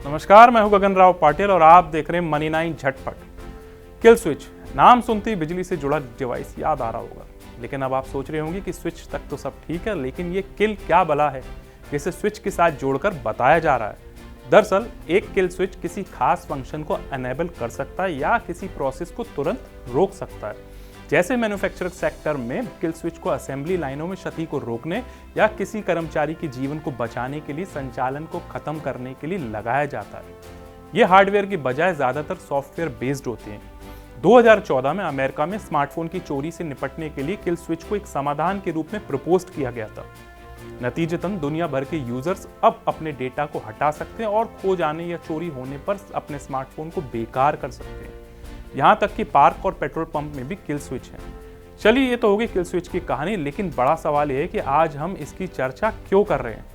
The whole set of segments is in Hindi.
नमस्कार, मैं हूं गगन राव पाटिल और आप देख रहे हैं मनी 9 झटपट। किल स्विच नाम सुनते ही बिजली से जुड़ा डिवाइस याद आ रहा होगा, लेकिन अब आप सोच रहे होंगे कि स्विच तक तो सब ठीक है, लेकिन ये किल क्या बला है जिसे स्विच के साथ जोड़कर बताया जा रहा है। दरअसल एक किल स्विच किसी खास फंक्शन को अनेबल कर सकता है या किसी प्रोसेस को तुरंत रोक सकता है। जैसे मैन्युफैक्चरिंग सेक्टर में किल स्विच को असेंबली लाइनों में क्षति को रोकने या किसी कर्मचारी के जीवन को बचाने के लिए संचालन को खत्म करने के लिए लगाया जाता है। ये हार्डवेयर की बजाय ज्यादातर सॉफ्टवेयर बेस्ड होते हैं। 2014 में अमेरिका में स्मार्टफोन की चोरी से निपटने के लिए किल स्विच को एक समाधान के रूप में प्रपोज किया गया था। नतीजतन दुनिया भर के यूजर्स अब अपने डेटा को हटा सकते हैं और खो जाने या चोरी होने पर अपने स्मार्टफोन को बेकार कर सकते हैं। यहाँ तक कि पार्क और पेट्रोल पंप में भी किल स्विच है। चलिए, ये तो होगी किल स्विच की कहानी, लेकिन बड़ा सवाल ये है कि आज हम इसकी चर्चा क्यों कर रहे हैं।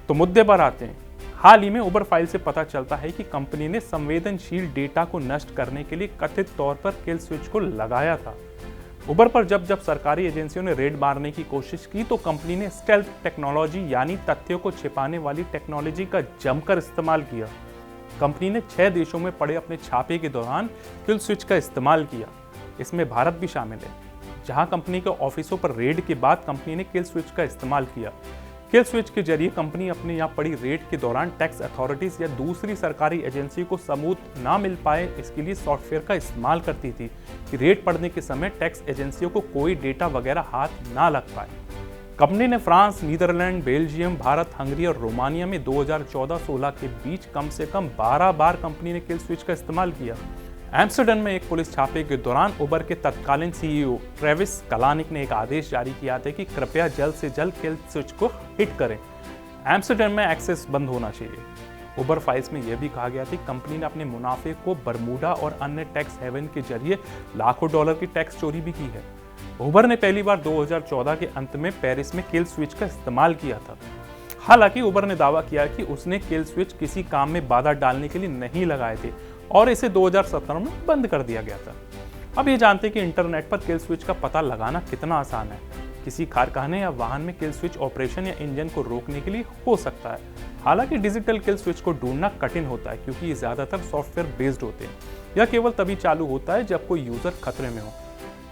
तो मुद्दे पर आते हैं। हाल ही में उबर फाइल से पता चलता है कि कंपनी ने संवेदनशील डेटा को नष्ट करने के लिए कथित तौर पर किल स्विच को लगाया था। उबर पर जब सरकारी एजेंसियों ने रेड मारने की कोशिश की तो कंपनी ने स्टेल्थ टेक्नोलॉजी यानी तथ्यों को छिपाने वाली टेक्नोलॉजी का जमकर इस्तेमाल किया। कंपनी ने 6 देशों में पड़े अपने छापे के दौरान किल स्विच का इस्तेमाल किया। इसमें भारत भी शामिल है, जहां कंपनी के ऑफिसों पर रेड के बाद कंपनी ने किल स्विच का इस्तेमाल किया। किल स्विच के जरिए कंपनी अपने यहाँ पड़ी रेड के दौरान टैक्स अथॉरिटीज या दूसरी सरकारी एजेंसी को सबूत ना मिल पाए, इसके लिए सॉफ्टवेयर का इस्तेमाल करती थी कि रेड पड़ने के समय टैक्स एजेंसियों को कोई डेटा वगैरह हाथ ना लग पाए। कंपनी ने France, Netherlands, Belgium, Bharat, Hungary और रोमानिया में 2014-16 के बीच कम से कम 12 बार कंपनी ने किल स्विच का इस्तेमाल किया। एम्स्टर्डम में एक पुलिस छापे के दौरान उबर के तत्कालीन सीईओ ट्रेविस कलानिक ने एक आदेश जारी किया था कि कृपया जल्द से जल्द किल स्विच को हिट करें। एम्स्टर्डम में एक्सेस बंद होना चाहिए। उबर फाइल्स में यह भी कहा गया था कि कंपनी ने अपने मुनाफे को बरमूडा और अन्य टैक्स हेवन के जरिए लाखों डॉलर की टैक्स चोरी भी की है। उबर ने पहली बार 2014 के अंत में पेरिस में किल स्विच का इस्तेमाल किया था। हालांकि उबर ने दावा किया कि उसने किल स्विच किसी काम में बाधा डालने के लिए नहीं लगाए थे और इसे 2017 में बंद कर दिया गया था। अब ये जानते हैं कि इंटरनेट पर किल स्विच का पता लगाना कितना आसान है। किसी कारखाने या वाहन में किल स्विच ऑपरेशन या इंजन को रोकने के लिए हो सकता है। हालांकि डिजिटल किल स्विच को ढूंढना कठिन होता है क्योंकि ये ज्यादातर सॉफ्टवेयर बेस्ड होते हैं। यह केवल तभी चालू होता है जब कोई यूजर खतरे में हो।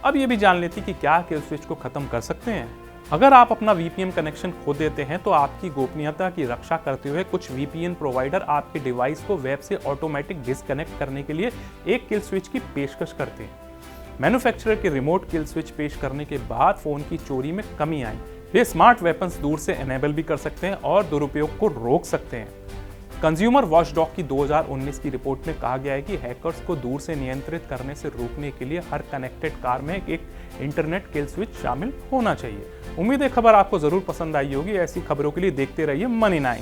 अब ये भी जान लेते कि क्या किल स्विच को खत्म कर सकते हैं। अगर आप अपना VPN कनेक्शन खो देते हैं तो आपकी गोपनीयता की रक्षा करते हुए कुछ VPN प्रोवाइडर आपके डिवाइस को वेब से ऑटोमेटिक डिस्कनेक्ट करने के लिए एक किल स्विच की पेशकश करते हैं। मैन्युफैक्चरर के रिमोट किल स्विच पेश करने के बाद फोन की चोरी में कमी आई। वे स्मार्ट वेपन्स दूर से एनेबल भी कर सकते हैं और दुरुपयोग को रोक सकते हैं। कंज्यूमर वॉचडॉग की 2019 की रिपोर्ट में कहा गया है कि हैकर्स को दूर से नियंत्रित करने से रोकने के लिए हर कनेक्टेड कार में एक इंटरनेट किल स्विच शामिल होना चाहिए। उम्मीद है खबर आपको जरूर पसंद आई होगी। ऐसी खबरों के लिए देखते रहिए मनी 9।